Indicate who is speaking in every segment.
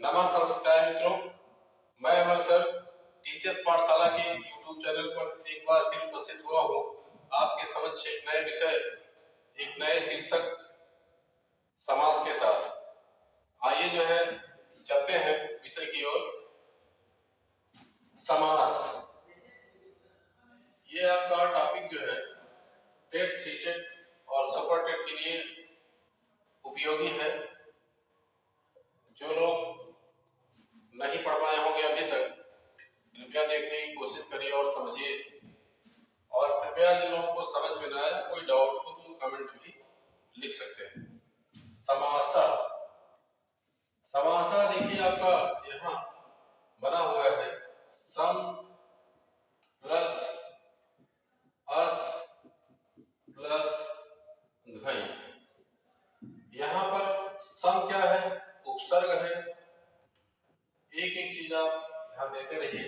Speaker 1: नमस्कार मित्रों, मैं अमर सर टीसीएस पाठशाला के यूट्यूब चैनल पर एक बार फिर उपस्थित हुआ हूँ। आपके समक्ष एक नए विषय, एक नए शीर्षक समास के साथ। आइए जो है चलते हैं विषय की ओर। समास, ये आपका टॉपिक जो है टेट, सीटेट और सुपर टेट के लिए उपयोगी है। जो लोग नहीं पढ़ पाए होंगे अभी तक, कृपया देखने की कोशिश करिए और समझिए। और कृपया जिन लोगों को समझ में ना आया, कोई डाउट हो तो कमेंट भी लिख सकते हैं। समासा, समासा देखिए आपका यहाँ बना हुआ है सम प्लस अस प्लस घई। यहाँ पर सम क्या है? उपसर्ग है। एक एक चीज आप ध्यान देते रहिए।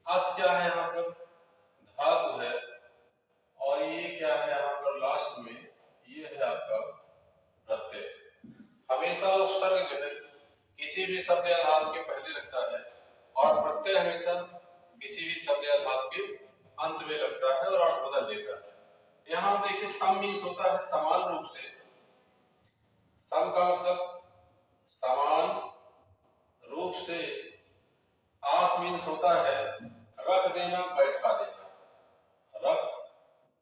Speaker 1: अस क्या है? यहाँ पर धातु है। और ये क्या है? यहाँ पर लास्ट में ये है आपका प्रत्यय। हमेशा उपसर्ग जो है किसी भी शब्द या धातु के पहले लगता है और प्रत्यय हमेशा किसी भी शब्द या धातु के अंत में लगता है और अर्थ बदल देता है। यहाँ देखिए सम मीन्स होता है समान रूप से। सम का मतलब समान रूप से। आस मीन्स होता है रख देना, बैठा देना। रख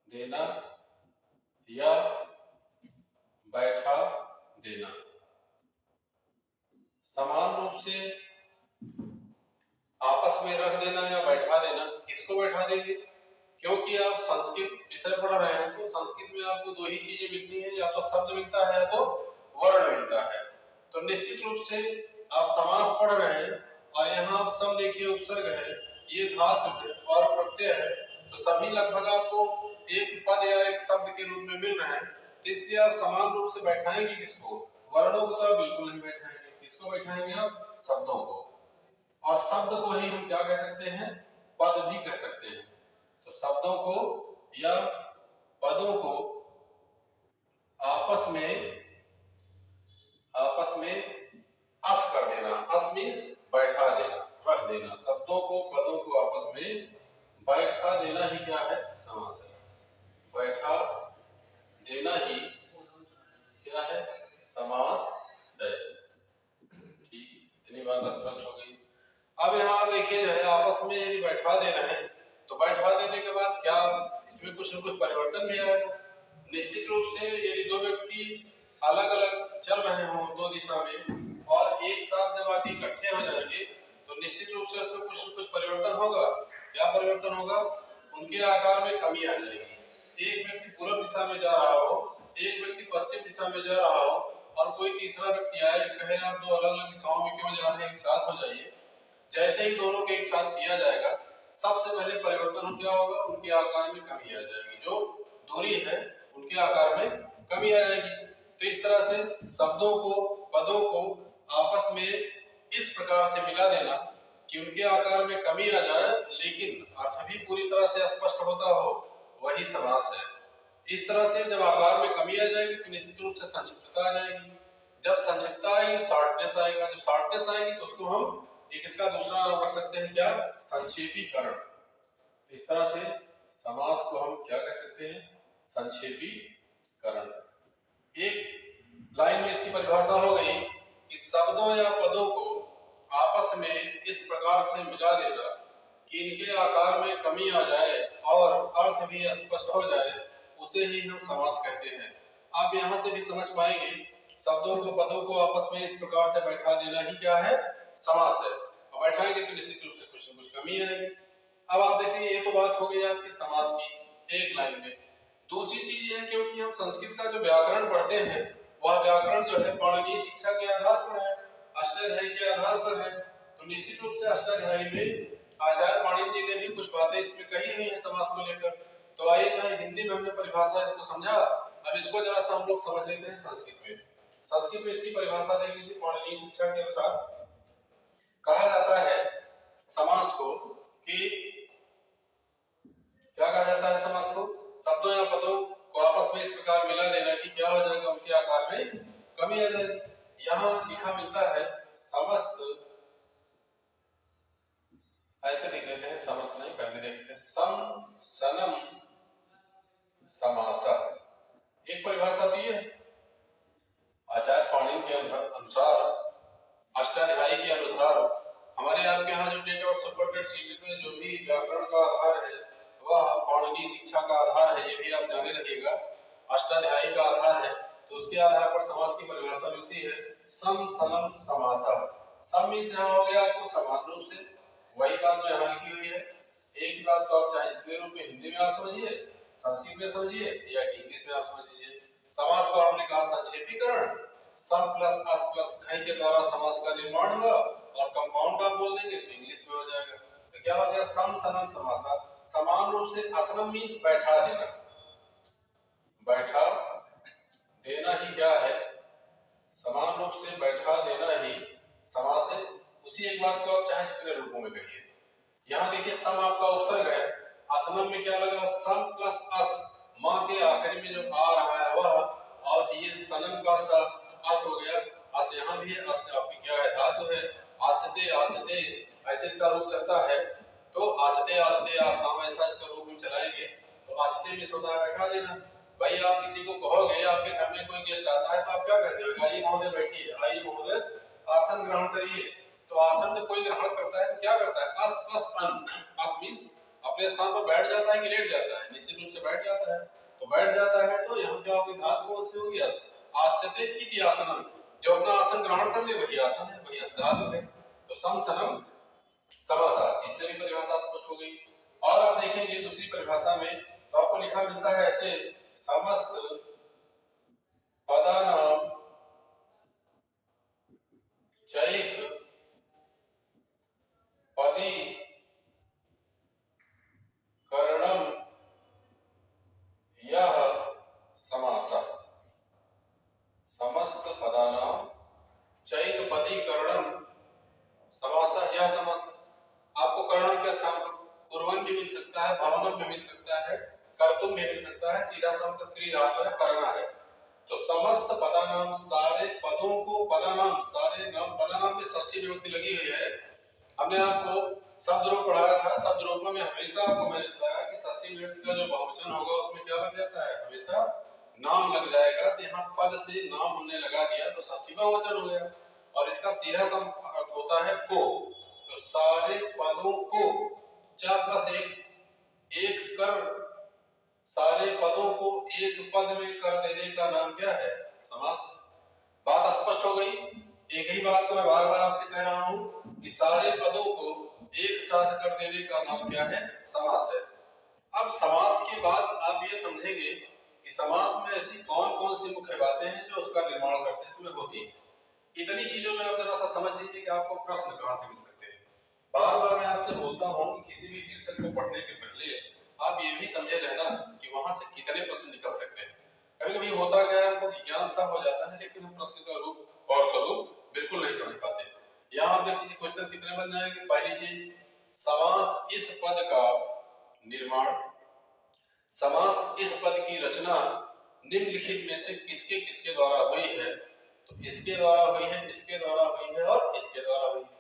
Speaker 1: देना या बैठा देना। समान रूप से आपस में रख देना या बैठा देना। किसको बैठा देंगे? क्योंकि आप संस्कृत विषय पढ़ रहे हैं तो संस्कृत में आपको दो ही चीजें मिलती हैं, या तो शब्द मिलता है या तो वर्ण मिलता है। तो निश्चित रूप से आप समास पढ़ रहे हैं और यहाँ आप सम देखिए उपसर्ग है, ये धातु है और प्रत्यय है, तो सभी लगभग आपको एक पद या एक शब्द के रूप में मिल रहे हैं। तो इसलिए आप समान रूप से बैठाएंगे किसको? वर्णों को तो आप बिल्कुल नहीं बैठाएंगे। किसको बैठाएंगे आप? शब्दों को। और शब्द को ही हम क्या कह सकते हैं? पद भी कह सकते हैं। तो शब्दों को या पदों को आपस में अस कर देना। अस मीन्स बैठा देना, रख देना। शब्दों को, पदों को आपस में बैठा देना ही क्या है? समास है। बैठा देना ही क्या है? समास है। ठीक, इतनी बात स्पष्ट हो गई। अब यहाँ देखिए जो है आपस में यदि बैठा दे रहे हैं तो बैठा देने के बाद क्या इसमें कुछ न कुछ परिवर्तन भी आएगा? निश्चित रूप से यदि दो व्यक्ति अलग अलग चल रहे हों दो दिशा में और एक साथ जब आके इकट्ठे हो जाएंगे तो निश्चित रूप से उसमें कुछ न कुछ परिवर्तन होगा। क्या परिवर्तन होगा? उनके आकार में कमी आ जाएगी। एक व्यक्ति पूर्व दिशा में जा रहा हो, एक व्यक्ति पश्चिम दिशा में जा रहा हो और कोई तीसरा व्यक्ति आए कहे आप दो अलग अलग दिशाओं में क्यों जा रहे हैं, एक साथ हो जाइए। जैसे ही दोनों के एक साथ किया जाएगा, सबसे पहले परिवर्तन क्या होगा? उनके आकार में कमी आ जाएगी। जो दूरी है उनके आकार में कमी आ जाएगी। तो इस तरह से शब्दों को, पदों को आपस में इस प्रकार से मिला देना कि उनके आकार में कमी आ जाए लेकिन अर्थ भी पूरी तरह से स्पष्ट होता हो, वही समास है। इस तरह से जब आकार में कमी आ जाएगी तो निश्चित रूप से संक्षिप्तता आ जाएगी। जब संक्षिप्तता आएगी, शॉर्टनेस आएगा। जब शॉर्टनेस आएगी तो उसको हम एक इसका दूसरा नाम रख सकते हैं, क्या? संक्षेपीकरण। इस तरह से समास को हम क्या कह सकते हैं? संक्षेपीकरण। एक लाइन में इसकी परिभाषा हो गई कि शब्दों या पदों को आपस में इस प्रकार से मिला देना कि इनके आकार में कमी आ जाए और अर्थ भी स्पष्ट हो जाए, उसे ही हम समास कहते हैं। आप यहाँ से भी समझ पाएंगे, शब्दों को, पदों को आपस में इस प्रकार से बैठा देना ही क्या है? समास है। अब बैठाएंगे तो निश्चित रूप से कुछ न कुछ कमी आएगी। अब आप देखिए ये तो बात हो गई आपकी समास की एक लाइन में। दूसरी चीज ये है, क्योंकि हम संस्कृत का जो व्याकरण पढ़ते हैं वह व्याकरण जो है पाणिनीय शिक्षा के आधार पर है, अष्टाध्यायी के आधार पर है। तो निश्चित रूप से अष्टाध्यायी में आचार्य पाणिनि जी ने भी कुछ बातें इसमें कही हुई है समास को लेकर। तो आइए जो हिंदी में हमने परिभाषा इसको समझा, अब इसको जरा सा हम लोग समझ लेते हैं संस्कृत में। संस्कृत में इसकी परिभाषा देख लीजिए। पाणिनीय शिक्षा के अनुसार कहा जाता है समास को कि क्या कहा जाता है? समास को शब्दों या पदों को आपस में इस प्रकार मिला देना कि क्या हो जाएगा? उनके आकार में कमी आ जाएगी। यहाँ लिखा मिलता है समस्त सनम समासः। एक परिभाषा दी है आचार्य पाणिनि के अनुसार, अष्टाध्यायी के अनुसार। हमारे आपके यहाँ जो टेट और सुपर टेट सीटेट में जो भी व्याकरण का आधार है वह पाणिनि शिक्षा का आधार है, ये भी आप जाने रहिएगा। अष्टाध्यायी का आधार है, तो उसके आधार पर समास की परिभाषा मिलती है सम सनम समासः। सम मीन्स यहाँ हो गया आपको समान रूप से, वही बात जो यहाँ लिखी हुई है। एक ही बात को आप चाहे जितने रूप में हिंदी में आप समझिए, संस्कृत में समझिए या इंग्लिश में आप समझ लीजिए। समास को आपने कहा संक्षेपीकरण, सम प्लस अस प्लस घई के द्वारा समास का निर्माण हुआ, और कंपाउंड आप बोल देंगे तो इंग्लिश में हो जाएगा। तो क्या हो गया सम सनम समासा। समान रूप से असनम मीन्स बैठा देना, बैठा देना ही क्या है, समान रूप से बैठा देना ही समास है। उसी एक बात को आप चाहे जितने रूपों में कहिए। यहाँ देखिए सम आपका उपसर्ग है, असनम में क्या लगा सम प्लस अस, माँ के आखिरी में जो आ रहा है वह, और ये सनम का स अस हो गया। अस यहाँ भी है, अस आपकी क्या है धातु है। आसते आसते ऐसे इसका रूप चलता है, तो आसते आसते आसनाम ऐसा इसका रूप में चलाएंगे। तो आसते में सोता बैठा देना। भाई आप किसी को कहोगे, आपके घर में कोई गेस्ट आता है तो आप क्या कहते हो, आइए महोदय बैठिए, आइए महोदय आसन ग्रहण करिए। तो आसन में कोई ग्रहण करता है तो क्या करता है अस प्लस अन। अस मींस अपने स्थान पर बैठ जाता है कि लेट जाता है, निश्चित रूप से बैठ जाता है। तो बैठ जाता है तो यहाँ क्या होगी धातु कौन सी होगी अस। आस्यते इति आसनम, जो अपना आसन ग्रहण कर ले वही आसन है, वही अस धातु है। तो सम सनम समासा, इससे भी परिभाषा स्पष्ट हो गई। और आप देखेंगे दूसरी परिभाषा में तो आपको लिखा मिलता है ऐसे समस्त पदानाम चैक पदी करणम यह समासः। समस्त पदानाम चैक पदी करणम समासः यह समासः। आपको करणम के स्थान पर पूर्वन भी मिल सकता है, भावनम भी मिल सकता है, कर्तुम भी मिल सकता है, सीधा शब्द क्रिया धातु है करना है। तो समस्त पदानाम सारे पदों को, पदानाम सारे नाम, पदानाम में षष्ठी विभक्ति लगी हुई है। हमने आपको शब्द रूप पढ़ाया था, शब्द रूपों में हमेशा आपको मैंने बताया कि षष्ठी विभक्ति का जो बहुवचन होगा उसमें क्या लग जाता है, हमेशा नाम लग जाएगा। तो यहाँ पद से नाम हमने लगा दिया तो षष्ठी बहुवचन हो गया, और इसका सीधा सा अर्थ होता है को। तो सारे पदों को चा प्लस एक कर, सारे पदों को एक पद में कर देने का नाम क्या है, समास। बात स्पष्ट हो गई। एक ही बात को मैं बार बार आपसे कह रहा हूं कि सारे पदों को एक साथ कर देने का नाम क्या है, समास है। अब समास के बाद आप ये समझेंगे कि समास में ऐसी कौन कौन सी मुख्य बातें हैं जो उसका निर्माण करते समय होती है। इतनी चीजों में आप जरा सा समझ लीजिए कि आपको प्रश्न कहां से मिल सकते हैं। बार बार मैं आपसे बोलता हूं कि किसी भी शीर्षक को पढ़ने के पहले आप ये भी समझे रहना कि वहां से कितने प्रश्न निकल सकते हैं। कभी कभी होता क्या है, हमको विज्ञान सा हो जाता है लेकिन हम प्रश्न का रूप और स्वरूप बिल्कुल नहीं समझ पाते। यहाँ आप देखिए क्वेश्चन कितने बन जाएंगे। पहली चीज, समास इस पद का निर्माण, समास इस पद की रचना निम्नलिखित में से किसके किसके द्वारा हुई है। तो इसके द्वारा हुई है, इसके द्वारा हुई है और इसके द्वारा हुई है।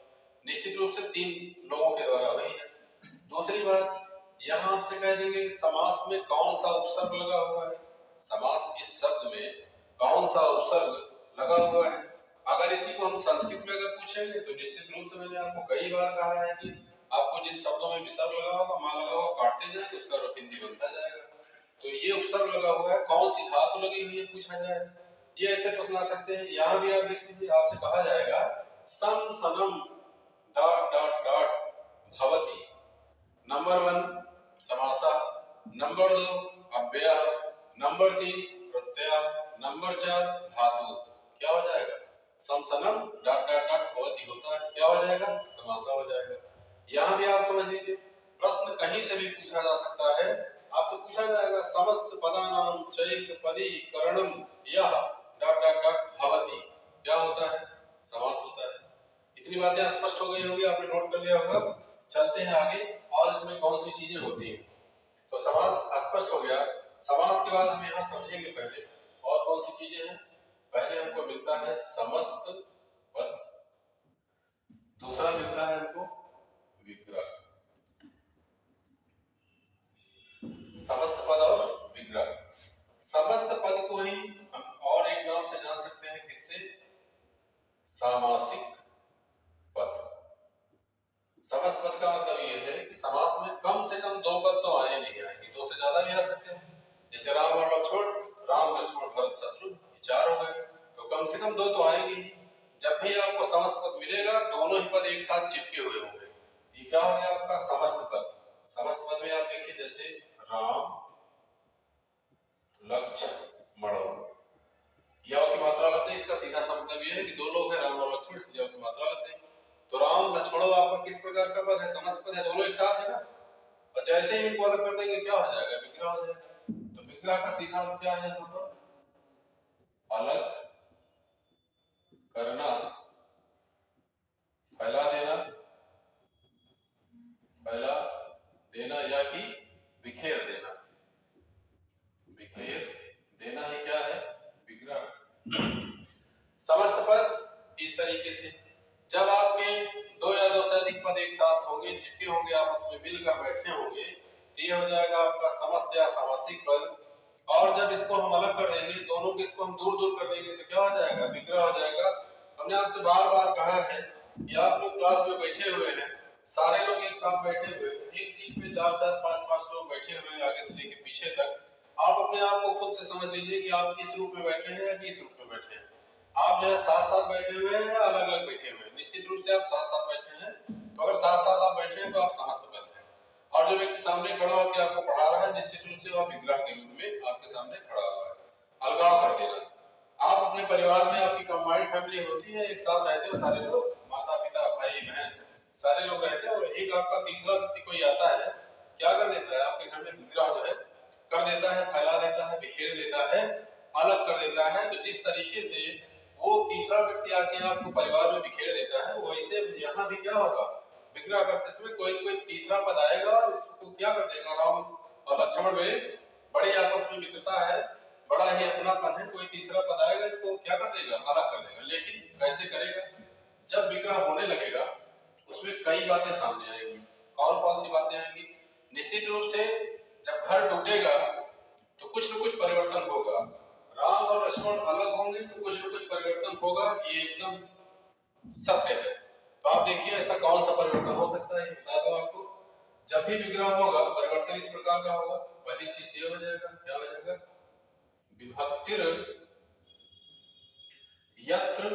Speaker 1: निश्चित रूप से तीन लोगों के द्वारा हुई है। दूसरी बात, यहाँ आपसे कह देंगे कि समास में कौन सा उपसर्ग लगा हुआ है, समास इस शब्द में कौन सा उपसर्ग लगा हुआ है। अगर इसी को हम संस्कृत में अगर पूछेंगे तो निश्चित रूप से मैंने आपको कई बार कहा है कि आपको जिन शब्दों में विसर्ग लगा होगा, मां लगा होगा, काटते जाए तो उसका रूप हिंदी बनता जाएगा। तो ये उपसर्ग लगा हुआ है, कौन सी धातु लगी हुई है पूछा जाए, ये ऐसे प्रश्न आ सकते हैं। यहाँ भी आप देख लीजिए, आपसे कहा जाएगा सम सनम डॉट डॉट डॉट भवति। नंबर 1 समासा, नंबर 2 अव्यय, नंबर 3 प्रत्यय, नंबर 4 धातु। क्या हो जाएगा, समसनम डॉट डॉट डॉट भवति होता है, क्या हो जाएगा, समासा हो जाएगा। यहाँ भी आप समझ लीजिए, प्रश्न कहीं से भी पूछा जा सकता है। आपसे पूछा जाएगा समस्त पदानाम चैक पदी करणम यह डॉट डॉट डॉट भवति, क्या होता है, समास होता है। इतनी बातें स्पष्ट हो गई होगी, आपने नोट कर लिया होगा। चलते हैं आगे और इसमें कौन सी चीजें होती हैं। तो समास स्पष्ट हो गया। समास के बाद हम यहाँ समझेंगे पहले और कौन सी चीजें हैं। पहले हमको मिलता है समस्त पद, दूसरा मिलता है हमको विग्रह। सामासिक पद। समस्त पद का मतलब ये है कि समास में कम से कम दो पद तो आए नहीं आएंगे, दो से ज्यादा भी आ सकते हैं। जैसे राम और लक्ष्मण, राम लक्ष्मण भरत शत्रुघ्न, ये चार हो गए, तो कम से कम दो तो आएंगे ही। जब भी आपको समस्त पद मिलेगा दोनों ही पद एक साथ चिपके हुए होंगे, ये क्या हो गया आपका समस्त पद। समस्त पद में आप देखिए जैसे राम लक्ष्मण, या की मात्रा लग गई, इसका सीधा सा मतलब ये है कि दो लोग हैं राम और लक्ष्मण, इसलिए की मात्रा लग गई। तो राम लक्ष्मण आपका किस प्रकार का पद है, समस्त पद है, दोनों एक साथ है ना। और जैसे ही इनको अलग कर देंगे क्या हो जाएगा, विग्रह हो जाएगा। तो विग्रह का सीधा अर्थ क्या है यहाँ पर, अलग करना, फैला देना, फैला देना या कि बिखेर देना। बिखेर देना ही क्या है, विग्रह। समस्त पद इस तरीके से जब आपके दो या दो से अधिक पद एक साथ होंगे, चिपके होंगे, आपस में मिलकर बैठे होंगे, तो ये हो जाएगा आपका समस्त या सामासिक पद। और जब इसको हम अलग कर देंगे, दोनों के इसको हम दूर दूर कर देंगे, तो क्या हो जाएगा, विग्रह हो जाएगा। हमने आपसे बार बार कहा है कि आप लोग क्लास में बैठे हुए हैं, सारे लोग एक साथ बैठे हुए हैं, एक सीट पे चार चार पांच पांच लोग बैठे हुए हैं, आगे से लेकर पीछे तक। आप अपने आप को खुद से समझ लीजिए कि आप किस रूप में बैठे हैं या किस रूप में बैठे हैं। आप जो है साथ साथ बैठे हुए हैं या अलग अलग बैठे हुए हैं। निश्चित रूप से आप साथ साथ बैठे हैं, तो अगर साथ साथ आप बैठे हैं तो आप समस्त पद हैं। और जो व्यक्ति सामने खड़ा होकर आपको पढ़ा रहा है, निश्चित रूप से वह विग्रह के रूप में आपके सामने खड़ा हुआ है। अलगाव कर देना। आप अपने परिवार में, आपकी कंबाइंड फैमिली होती है, एक साथ रहते हो सारे लोग, माता पिता भाई बहन सारे लोग रहते हैं, और एक आपका तीसरा व्यक्ति कोई आता है, क्या कर देता है, आपके घर में विग्रह जो है कर देता है, फैला देता है, बिखेर देता है, अलग कर देता है। तो जिस तरीके से वो तीसरा व्यक्ति आके आपको परिवार में बिखेर देता है, वैसे यहाँ भी क्या होगा, विग्रह करते समय कोई कोई तीसरा पद आएगा और इसको क्या कर देगा। राम और लक्ष्मण में बड़े आपस में मित्रता है, बड़ा ही अपनापन है, कोई तीसरा पद आएगा तो क्या कर देगा, अलग कर देगा। लेकिन कैसे करेगा, जब विग्रह होने लगेगा उसमें कई बातें सामने आएंगी। कौन कौन सी बातें आएंगी, निश्चित रूप से जब घर टूटेगा तो कुछ न कुछ परिवर्तन होगा। राम और लक्ष्मण अलग होंगे तो कुछ न कुछ परिवर्तन होगा, ये एकदम सत्य है। तो आप देखिए ऐसा कौन सा परिवर्तन हो सकता है, बता दूं आपको। जब भी विग्रह होगा परिवर्तन इस प्रकार का होगा। पहली चीज ये हो जाएगा, क्या हो जाएगा, विभक्तिर यत्र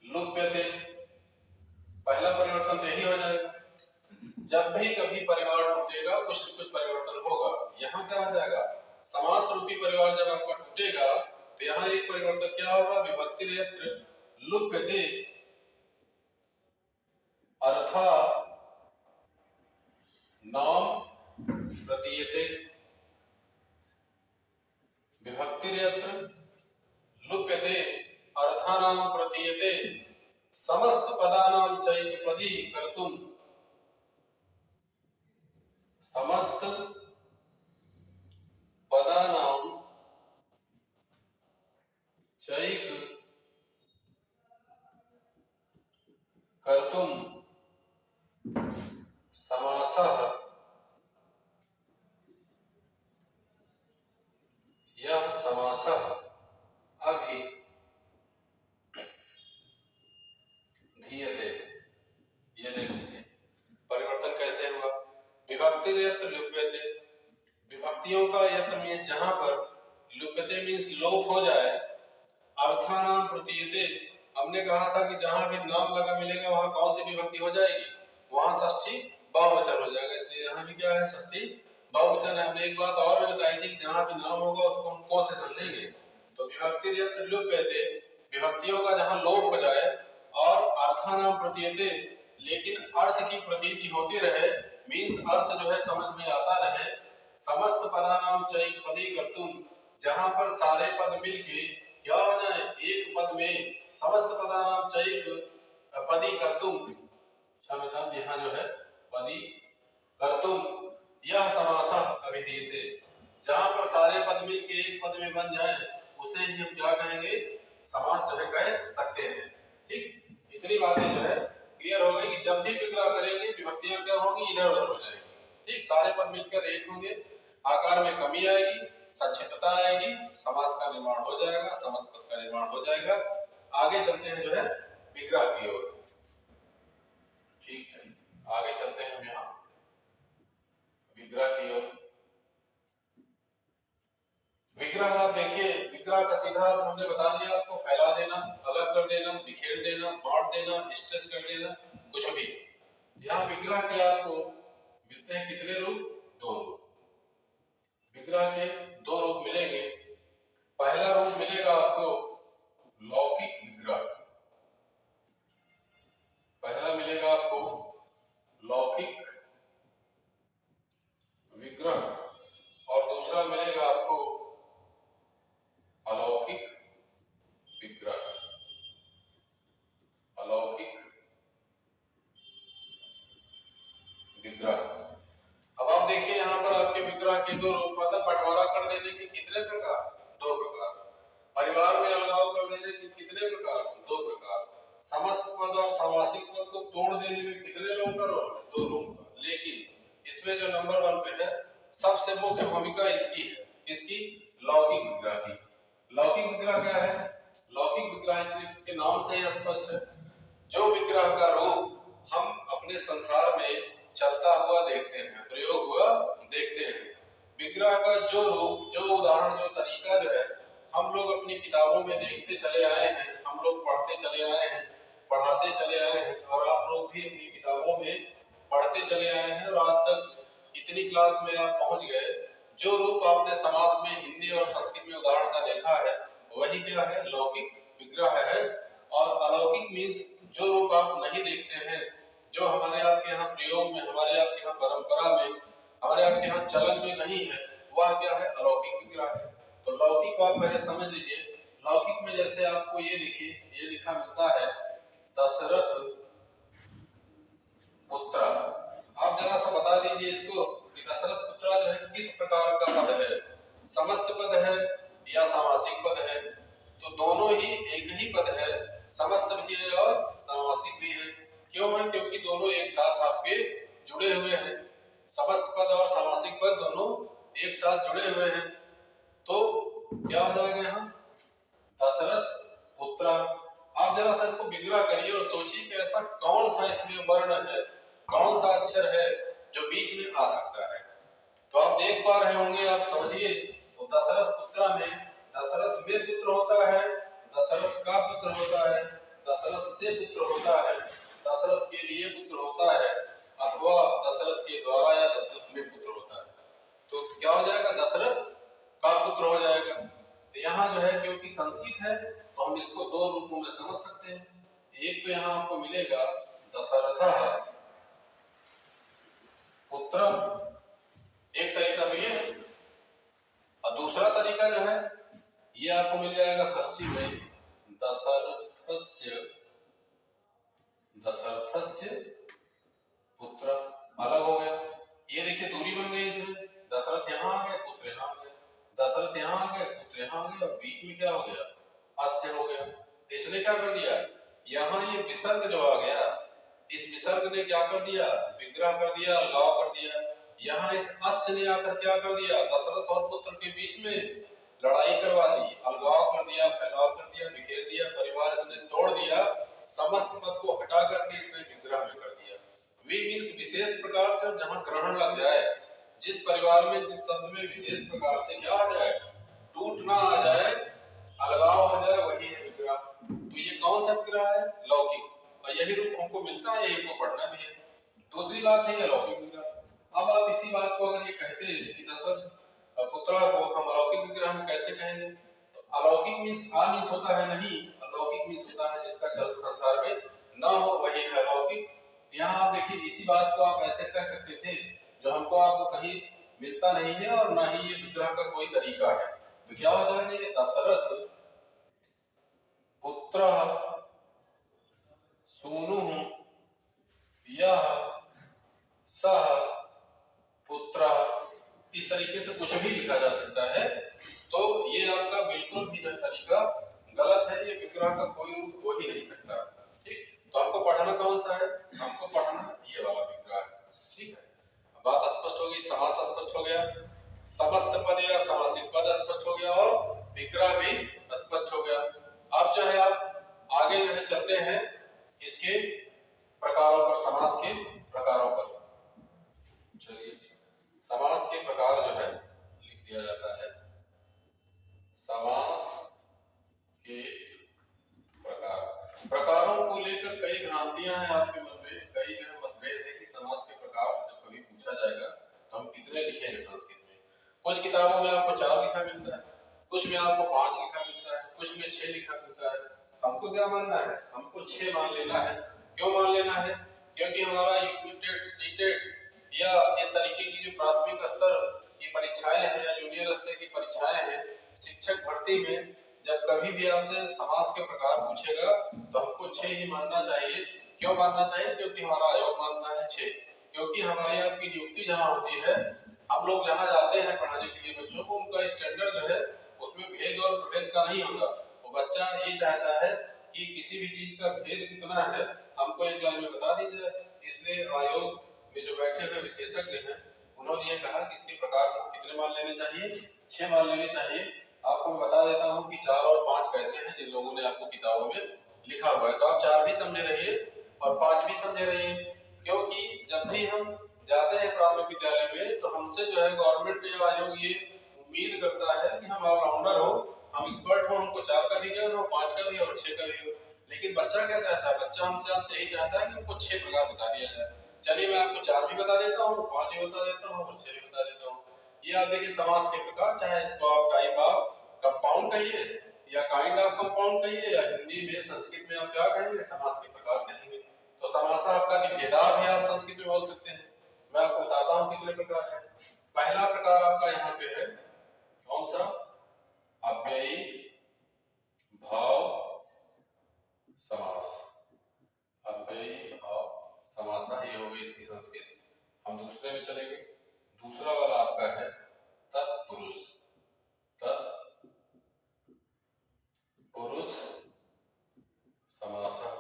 Speaker 1: लुप्यते। पहला परिवर्तन तो यही हो जाएगा, जब भी कभी परिवार टूटेगा कुछ न कुछ परिवर्तन होगा। यहाँ क्या हो जाएगा, समास रूपी परिवार जब आपका टूटेगा तो यहाँ एक परिवर्तन क्या होगा, विभक्तिर यत्र लुप्यते अर्था नाम प्रतीयते। विभक्तिर यत्र लुप्यते अर्थानाम प्रतीयते समस्त पदानां चैकपदी कर्तुम। समस्त पदानां चैक कर्तुम समासः यह समासः अभि धीयते। ये देखिए परिवर्तन कैसे हुआ, विभक्तिर यत्र लुप्यते, विभक्तियों का यत्र मीन्स जहां पर, लुप्यते मीन्स लोप हो जाए, अर्थानाम प्रतीयते, हमने कहा था कि जहां भी नाम लगा मिलेगा वहां कौन सी विभक्ति हो जाएगी, वहां षष्ठी बहुवचन हो जाएगा। इसलिए यहाँ भी क्या है, षष्ठी बहुवचन है। हमने एक बात और भी बताई थी कि जहां भी नाम होगा उसको हम को से समझेंगे। तो विभक्तिर यत्र लुप्यते, विभक्तियों का जहां लोप हो जाए, और अर्थानाम प्रतीयते, लेकिन अर्थ की प्रतीति होती रहे, मीन्स अर्थ जो है समझ में आता रहे। समस्त पदानाम चैकपदी कर्तुम, जहां पर सारे पद मिलके क्या हो जाए, एक पद में, समस्त पदानाम चैकपदी कर्तुम, क्षम्यताम यहाँ जो है पदी कर्तुम, यह समासः अभिधीयते, जहां पर सारे पद मिलके एक पद में बन जाए उसे ही हम क्या कहेंगे, समास जो है कह सकते हैं। ठीक, इतनी बातें जो है क्लियर हो गई कि जब भी विग्रह करेंगे विभक्तियां क्या होंगी, इधर उधर हो जाएंगी। ठीक, सारे पद मिलकर एक होंगे, आकार में कमी आएगी, संक्षिप्तता आएगी, समास का निर्माण हो जाएगा, समस्त पद का निर्माण हो जाएगा। आगे चलते हैं जो है विग्रह की ओर। ठीक है, आगे चलते हैं हम यहाँ विग्रह की ओर। विग्रह आप देखिए, विग्रह का सीधा अर्थ हमने बता दिया आपको, फैला देना, अलग कर देना, बिखेर देना, बांट देना, स्ट्रेच कर देना, कुछ भी। यहाँ विग्रह के आपको मिलते हैं कितने रूप? दो रूप। विग्रह के दो रूप मिलेंगे। पहला रूप मिलेगा आपको लौकिक विग्रह, पहला मिलेगा आपको लौकिक विग्रह, और दूसरा मिलेगा आपको अलौकिक विग्रह। अलौकिक विग्रह। अब आप देखिए यहाँ पर आपके विग्रह के दो रूप, मतलब बंटवारा कर देने के कितने प्रकार? दो प्रकार। परिवार में अलगाव कर देने के कितने प्रकार? दो प्रकार। समस्त पद और समासिक पद को तोड़ देने में कितने लोगों का रोल? दो लोगों का। लेकिन इसमें जो नंबर 1 पे है, सबसे मुख्य भूमिका इसकी है, इसकी लौकिक विग्रह की। लौकिक विग्रह क्या है? लौकिक विग्रह इसके नाम से ही स्पष्ट है, जो विग्रह का रूप हम अपने संसार में चलता हुआ देखते हैं, प्रयोग हुआ देखते हैं। विग्रह का जो रूप, जो उदाहरण, जो तरीका जो है, हम लोग अपनी किताबों में देखते चले आए हैं, हम लोग पढ़ते चले आए हैं, पढ़ाते चले आए हैं, और आप लोग भी अपनी किताबों में पढ़ते चले आए हैं, और आज तक इतनी क्लास में आप पहुंच गए, जो रूप आपने समास में हिंदी और संस्कृत में उदाहरण का देखा है, वही क्या है? लौकिक विग्रह है। और अलौकिक मीन्स जो रूप आप नहीं देखते हैं, जो हमारे आपके यहाँ प्रयोग में, हमारे आपके यहाँ परंपरा में, हमारे आपके यहाँ चलन में नहीं है, वह क्या है? अलौकिक विग्रह है। तो लौकिक को आप पहले समझ लीजिए। लौकिक में जैसे आपको ये लिखिए, ये लिखा मिलता है दशरथ पुत्र। आप जरा सा बता दीजिए इसको कि दशरथ पुत्र जो है किस प्रकार का पद है? समस्त पद है या सामासिक पद है? तो दोनों ही एक ही पद है, समस्त भी है और सामासिक भी है। क्यों है? क्योंकि दोनों एक साथ आपके जुड़े हुए हैं। समस्त पद और सामासिक पद दोनों एक साथ जुड़े हुए हैं। तो क्या हो जाएगा यहाँ? दशरथ पुत्र। आप जरा सा इसको विग्रह करिए और सोचिए कि ऐसा कौन सा इसमें वर्ण है, कौन सा अक्षर है जो बीच में आ सकता है। तो आप देख पा रहे होंगे, आप समझिए। तो दशरथ पुत्र में दशरथ में पुत्र होता है, दशरथ का पुत्र होता है, दशरथ से पुत्र होता है, दशरथ के लिए पुत्र होता है, अथवा दशरथ के द्वारा या दशरथ में पुत्र होता है। तो क्या हो जाएगा? दशरथ का पुत्र हो जाएगा। तो यहाँ जो है, क्योंकि संस्कृत है, तो हम इसको दो रूपों में समझ सकते हैं। एक तो यहाँ आपको मिलेगा दशरथ पुत्र, एक तरीका भी है, और दूसरा तरीका जो है ये आपको मिल जाएगा षष्ठी में दशरथस्य पुत्र। अलग हो गया, ये देखिए दूरी बन गई इसमें। दशरथ यहाँ आ गए, पुत्र यहाँ आ गए, दशरथ यहाँ आ गए, पुत्र यहाँ आ गए, और बीच में क्या हो गया? अस्य हो गया। इसने क्या कर दिया? यहाँ ये विसर्ग जो आ गया, इस विसर्ग ने क्या कर दिया? विग्रह कर दिया, अलगाव कर दिया। यहाँ इस अस्य ने आकर क्या कर दिया? दशरथ और पुत्र के बीच में लड़ाई करवा दी, अलगाव कर दिया, फैलाव कर दिया, बिखेर दिया, परिवार इसने तोड़ दिया, समस्त पद को हटा करके इसने विग्रह में कर दिया। वी मीन्स विशेष प्रकार से जहाँ ग्रहण लग जाए, जिस परिवार में, जिस शब्द में विशेष प्रकार से क्या आ जाए? टूटना आ जाए, अलगाव हो जाए, वही है विग्रह। तो ये कौन सा विग्रह है? लौकिक। और यही रूप हमको मिलता है, यही को पढ़ना भी है। दूसरी बात है अलौकिक विग्रह। अब आप इसी बात को अगर ये कहते हैं कि दशरथ पुत्र को हम अलौकिक विग्रह में कैसे कहेंगे? तो अलौकिक मीन्स मीन्स होता है नहीं, अलौकिक मीन्स होता है जिसका चल संसार में ना हो, वही है अलौकिक। यहाँ आप देखिए, इसी बात को आप ऐसे कह सकते थे, जो हमको आपको कहीं मिलता नहीं है और ना ही ये विग्रह का कोई तरीका है। तो क्या हो जाएगा? दशरथ पुत्र सूनु यह सह पुत्र। इस तरीके से कुछ भी लिखा जा सकता है। तो ये आपका बिल्कुल भी जो तरीका गलत है, ये विग्रह का कोई रूप हो ही नहीं सकता। ठीक, तो हमको पढ़ना कौन सा है? हमको पढ़ना ये वाला विग्रह है। ठीक है, बात स्पष्ट हो गई, समास स्पष्ट हो गया, समस्त पद या समासिक पद स्पष्ट हो गया, और विग्रह भी स्पष्ट हो गया। अब जो है आप लेकर कई भ्रांतियां हैं आपके मन में, कई जो है मतभेद है कि समास के प्रकार जब कभी पूछा जाएगा तो हम कितने लिखेंगे संस्कृत में। कुछ किताबों में आपको 4 लिखा मिलता है, कुछ में आपको 5 लिखा मिलता है, कुछ में 6 लिखा मिलता है। हमको क्या मानना है? हमको 6 मान लेना है। क्यों मान लेना है? क्योंकि हमारा यूपीटेट, सीटेट या इस तरीके की जो प्राथमिक स्तर की परीक्षाएं हैं या जूनियर स्तर की परीक्षाएं हैं, शिक्षक भर्ती में जब कभी भी आपसे समास के प्रकार पूछेगा तो हमको 6 ही मानना चाहिए। क्यों मानना चाहिए? क्योंकि हमारा आयोग मानता है 6। क्योंकि हमारी आपकी नियुक्ति जहाँ होती है, हम लोग जहाँ जाते हैं पढ़ाने के लिए बच्चों को, उनका स्टैंडर्ड जो है उसमें भेद और प्रभेद का नहीं होता। वो बच्चा ये चाहता है कि किसी भी चीज का भेद कितना है हमको एक लाइन में बता दीजिए। इसलिए आयोग में जो बैठे हुए विशेषज्ञ हैं उन्होंने ये कहा कि इसके प्रकार को कितने मान लेने चाहिए? 6 मान लेने चाहिए। आपको मैं बता देता हूँ कि 4 और 5 कैसे हैं जिन लोगों ने आपको किताबों में लिखा हुआ है। तो आप 4 भी समझे रहिए और 5 भी समझे रहिए, क्योंकि जब भी हम जाते हैं प्राथमिक विद्यालय में तो हमसे जो है गवर्नमेंट या आयोग ये उम्मीद करता है कि हम ऑलराउंडर हो, हम एक्सपर्ट हो, हमको 4 का भी ज्ञान हो, 5 का भी और 6 का भी हो। लेकिन बच्चा क्या चाहता है? बच्चा हमसे आपसे यही चाहता है कि हमको 6 प्रकार बता दिया जाए। चलिए मैं आपको 4 भी बता देता हूँ, 5 भी बता देता हूँ और 6 भी बता देता हूँ। ये आप देखिए समास के प्रकार, चाहे इसको आप टाइप ऑफ कंपाउंड कहिए या काइंड ऑफ कंपाउंड कहिए या हिंदी में संस्कृत में आप क्या कहेंगे? समास के प्रकार कहेंगे। तो समासा आपका विभेदार भी आप संस्कृत में बोल सकते हैं। मैं आपको बताता हूँ कितने प्रकार है। पहला प्रकार आपका यहाँ पे है, कौन सा? अव्ययी भाव समास। अव्ययी भाव समासा, ये हो गई इसकी संस्कृत। हम दूसरे में चलेंगे। दूसरा वाला आपका है तत्पुरुष। तत्पुरुष समासा।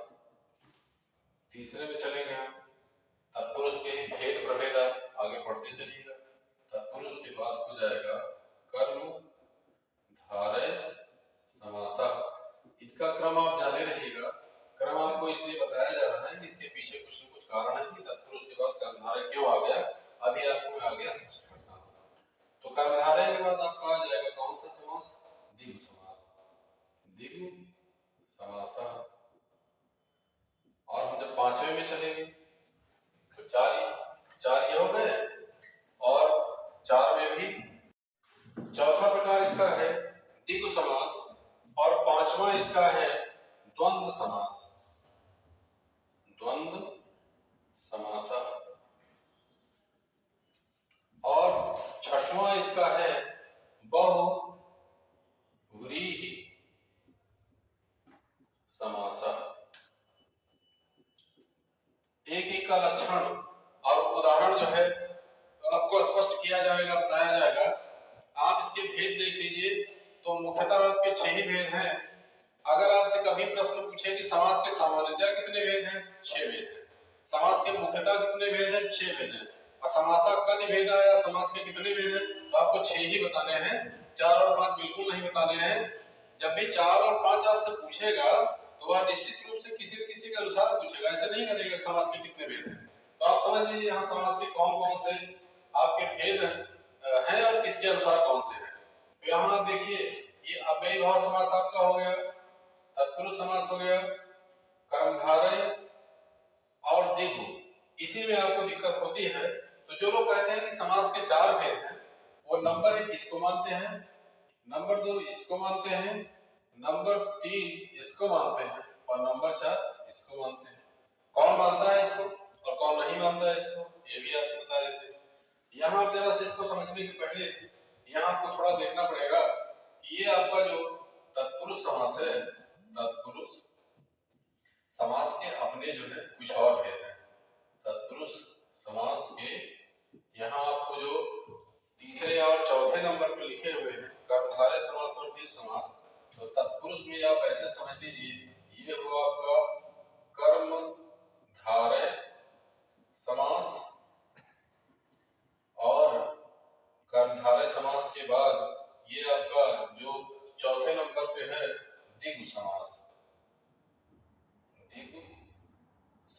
Speaker 1: तीसरे में चलेंगे हम। तत्पुरुष के भेद प्रभेद आप आगे पढ़ते चलिएगा। तत्पुरुष के बाद हो जाएगा कर्म धारय समासा। इसका क्रम आप जाने रहिएगा। क्रम आपको इसलिए बताया जा रहा है कि इसके पीछे कुछ न कुछ कारण है कि तत्पुरुष के बाद कर्मधारय क्यों आ गया। अभी आपको मैं आगे स्पष्ट करता हूँ। तो कर्मधारय के बाद आपका आ जाएगा कौन सा समास? द्विगु समास। द्विगु समासा। और हम जब 5वें में चलेंगे तो 4 ये हो गए और 4 में भी चौथा प्रकार इसका है द्विगु समास और 5वां इसका है द्वंद्व समास। द्वंद्व समासा। और 6वां इसका है बहुव्रीहि समासा। एक एक का लक्षण और उदाहरण जो है आपको स्पष्ट किया जाएगा, बताया जाएगा। आप इसके भेद देख लीजिए तो मुख्यतः आपके 6 ही भेद हैं। अगर आपसे कभी प्रश्न पूछे कि समास के सामान्यतः कितने भेद हैं? 6 भेद हैं। समास के मुख्यतः कितने भेद हैं? 6 भेद हैं। और समासा कद भेद आया, समास के कितने भेद हैं? तो आपको 6 ही बताने हैं, 4 और 5 बिल्कुल नहीं बताने हैं। जब भी 4 और 5 आपसे पूछेगा तो वह निश्चित रूप से किसी न किसी के अनुसार पूछेगा, ऐसे नहीं करेगा समास के कितने भेद हैं। तो आप समझ लीजिए यहाँ समास के कौन कौन से आपके भेद हैं और किसके अनुसार कौन से हैं। तो यहाँ देखिए ये अव्ययी भाव समास आपका हो गया, तत्पुरुष समास हो गया, कर्मधारय और द्विगु। इसी में आपको दिक्कत होती है। तो जो लोग कहते हैं कि समास के 4 भेद हैं, वो नंबर 1 इसको मानते हैं, नंबर 2 इसको मानते हैं, नंबर 3 इसको मानते हैं और नंबर 4 इसको मानते हैं। कौन मानता है इसको और कौन नहीं मानता है इसको, ये भी आपको बता देते हैं। यहाँ आप जरा से इसको समझने के पहले यहाँ आपको थोड़ा देखना पड़ेगा कि ये आपका जो तत्पुरुष समास है, तत्पुरुष समास के अपने जो है कुछ और भेद हैं। तत्पुरुष समास के यहाँ आपको जो तीसरे और चौथे नंबर पे लिखे हुए हैं कर्मधारय समास और द्विगु समास, तो तत्पुरुष में आप ऐसे समझ लीजिए ये हुआ आपका कर्मधारय समास और कर्मधारय समास के बाद ये आपका जो चौथे नंबर पे है द्विगु समास। द्विगु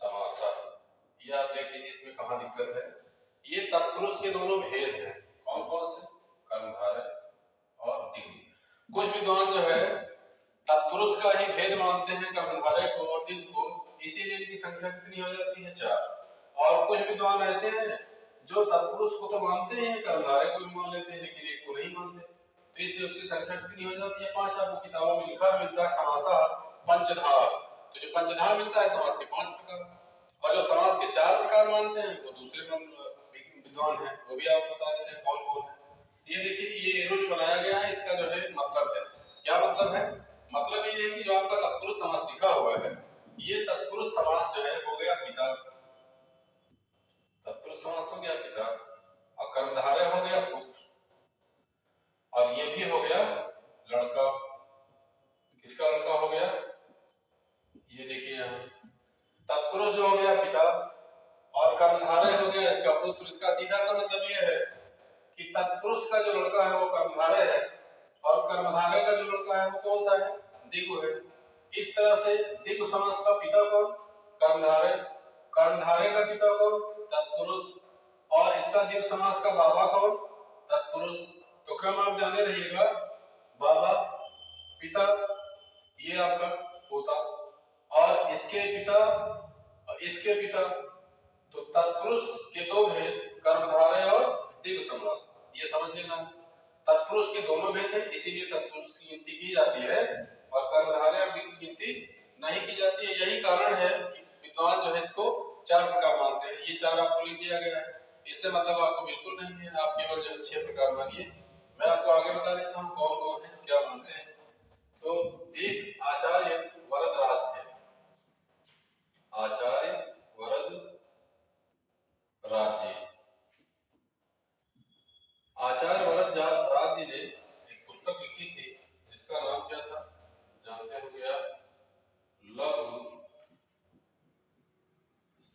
Speaker 1: समासा। ये आप देख लीजिए इसमें कहाँ दिक्कत है। ये तत्पुरुष के दोनों भेद हैं, कौन कौन से? कर्मधारय और द्विगु। कुछ विद्वान जो है तत्पुरुष का ही भेद मानते हैं कर्मधारय को और द्विगु को, इसीलिए इनकी संख्या कितनी हो जाती है 4। और कुछ विद्वान ऐसे हैं जो तत्पुरुष को तो मानते हैं, कर्मधारय को भी मान लेते हैं, लेकिन एक को नहीं मानते, तो इसलिए उसकी संख्या कितनी हो जाती है 5। आपको किताबों में लिखा मिलता है समासः पंचधा, तो जो पंचधा मिलता है समास के 5 प्रकार, और जो समास के 4 प्रकार मानते हैं वो दूसरे विद्वान हैं, वो भी आपको बता देते हैं कौन कौन है। ये देखिए ये एरो जो बनाया गया है इसका जो है मतलब है, क्या मतलब है? मतलब ये है कि जो आपका तत्पुरुष समास लिखा हुआ है, ये तत्पुरुष समास जो है हो गया पिता, तत्पुरुष समास हो गया पिता, और कर्मधारय हो गया पुत्र, और ये भी हो गया लड़का। किसका लड़का हो गया? ये देखिए यहाँ तत्पुरुष जो हो गया पिता और कर्मधारय हो गया इसका पुत्र। इसका सीधा सा मतलब ये है कि तत्पुरुष का जो लड़का है वो कर्मधारय है, और कर्मधारय का जो लड़का है वो कौन सा है? द्विगु है। इस तरह से द्विगु समास का पिता कौन? कर्मधारय। कर्मधारय का पिता कौन? तत्पुरुष। और इसका द्विगु समास का बाबा कौन? तत्पुरुष। तो क्रम आप जाने रहिएगा, बाबा, पिता, ये आपका पोता, और इसके पिता और इसके पिता, तो तत्पुरुष के दो भेद, कर्मधारय और द्विगु समास, ये समझ लेना। तत्पुरुष के दोनों भेद हैं, इसीलिए तत्पुरुष की गिनती की जाती है और कर्मधारय और द्विगु की गिनती नहीं की जाती है। यही कारण है कि विद्वान जो है इसको 4 प्रकार मानते हैं। ये 4 आपको लिख दिया गया है, इससे मतलब आपको बिल्कुल नहीं है, आप केवल जो है 6 प्रकार मानिए। मैं आपको आगे बता देता हूँ कौन कौन है, क्या मानते हैं। तो एक आचार्य वरदराज थे, आचार्य वरदराज जी। आचार्य वरदराज जी ने एक पुस्तक लिखी थी जिसका नाम क्या था जानते हो क्या? लघु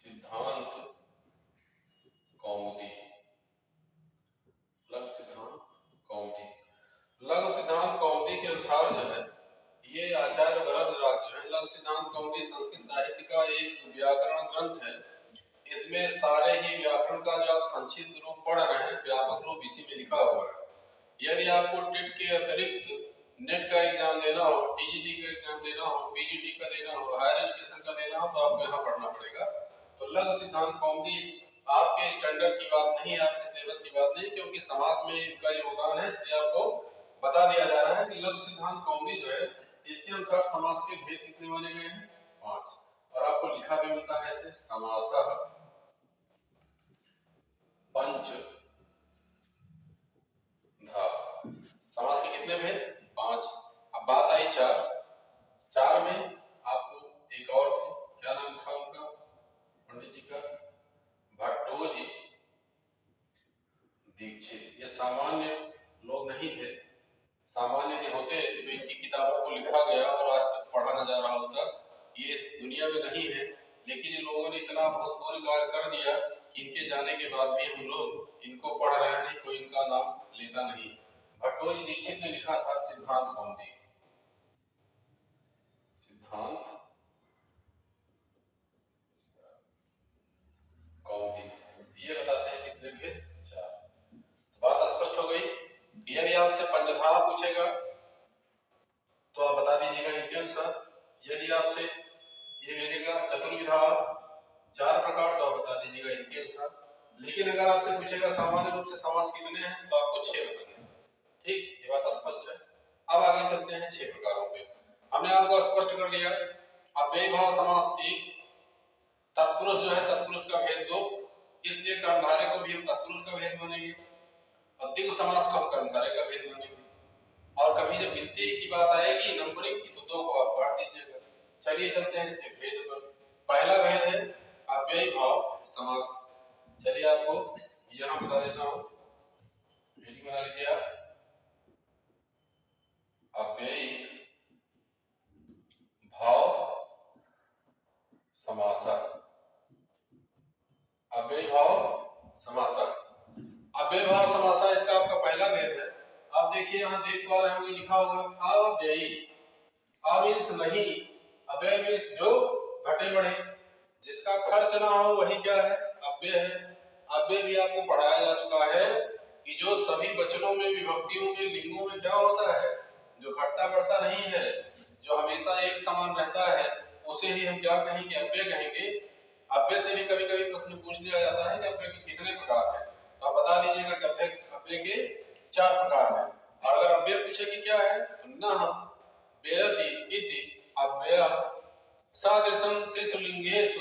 Speaker 1: सिद्धांत कौमुदी। लघु सिद्धांत कौमुदी। लघु सिद्धांत कौमुदी के अनुसार जो है ये आचार्य वरदराज जो है, लघु सिद्धांत कौमुदी संस्कृत साहित्य का एक व्याकरण ग्रंथ है। इसमें सारे ही व्याकरण का जो आप संक्षिप्त रूप पढ़ रहे हैं, व्यापक रूप इसी में लिखा हुआ है। यदि आपको टेट के अतिरिक्त नेट का एग्जाम देना हो, टीजीटी का एग्जाम देना हो, पीजीटी का देना हो, हायर एजुकेशन का देना हो, तो आपको यहाँ पढ़ना पड़ेगा। तो लघु सिद्धांत कौमुदी आपके स्टैंडर्ड की बात नहीं है, आपके सिलेबस की बात नहीं, क्योंकि समास में इनका योगदान है, इसलिए आपको बता दिया जा रहा है कि लघु सिद्धांत कौमुदी जो है इसके अनुसार समास के भेद कितने माने गए हैं? 5। और आपको लिखा भी मिलता है ऐसे, समासः पंच धा। समास के कितने भेद? 5। अब बात आई 4 में आपको एक और थे, क्या नाम था उनका पंडित जी का? भट्टोजी दीक्षित। ये सामान्य लोग नहीं थे, सामान्य यदि होते तो इनकी किताबों को लिखा गया और आज तक पढ़ा न जा रहा होता। ये इस दुनिया में नहीं है, लेकिन इन लोगों ने इतना भूतपूर्व कार्य कर दिया कि इनके जाने के बाद भी हम लोग इनको पढ़ रहे हैं, कोई इनका नाम लेता नहीं। भट्टोजी दीक्षित ने लिखा था सिद्धांत कौमुदी। सिद्धांत कौमुदी ये बताते हैं कितने भेद? 4। बात स्पष्ट हो गई। यदि आपसे पंचधा पूछेगा तो आप बता दीजिएगा इनके अनुसार। यदि आपसे ये मिलेगा चतुर्विधा 4 प्रकार, तो आप बता दीजिएगा इनके अनुसार। लेकिन अगर आपसे पूछेगा सामान्य रूप से समास कितने हैं, तो आपको 6 बताने। ठीक, ये बात स्पष्ट है। अब आगे चलते हैं 6 प्रकारों पे। हमने आपको स्पष्ट कर लिया। अव्ययीभाव समास 1, तत्पुरुष जो है तत्पुरुष का भेद 2, इसलिए कर्मधारय को भी हम तत्पुरुष का भेद मानेंगे, और द्विगु समास को हम कर्मधारय का भेद मानेंगे। और कभी जब गिनती की बात आएगी नंबरिंग की, तो 2 को आप बांट दीजिएगा। चलिए चलते हैं इसके भेद पर। पहला भेद है अव्ययीभाव समास। चलिए आपको यहाँ बता देता हूँ, हेडिंग बना लीजिए आप, अव्ययीभाव समासा। अव्ययीभाव समासा, अव्ययीभाव समासा इसका आपका पहला भेद है। आप देखिए यहाँ देख पा रहे होंगे लिखा होगा अव्ययी। अ मींस नहीं, अव्यय मींस जो घटे बढ़े, जिसका खर्च ना हो वही क्या है? अव्यय है। अव्यय भी आपको पढ़ाया जा चुका है कि जो सभी वचनों में, विभक्तियों में, लिंगों में क्या होता है? जो घटता बढ़ता नहीं है, जो हमेशा एक समान रहता है, उसे ही हम क्या कहेंगे, अव्यय कहेंगे। अव्यय से भी कभी कभी प्रश्न पूछ लिया जाता है कि अव्यय के कितने प्रकार हैं, तो आप बता दीजिएगा कि अव्यय के 4 प्रकार हैं। और अगर अव्यय पूछे कि क्या है, तो न व्ययति इति अव्यय सादृशं त्रिषु लिंगेषु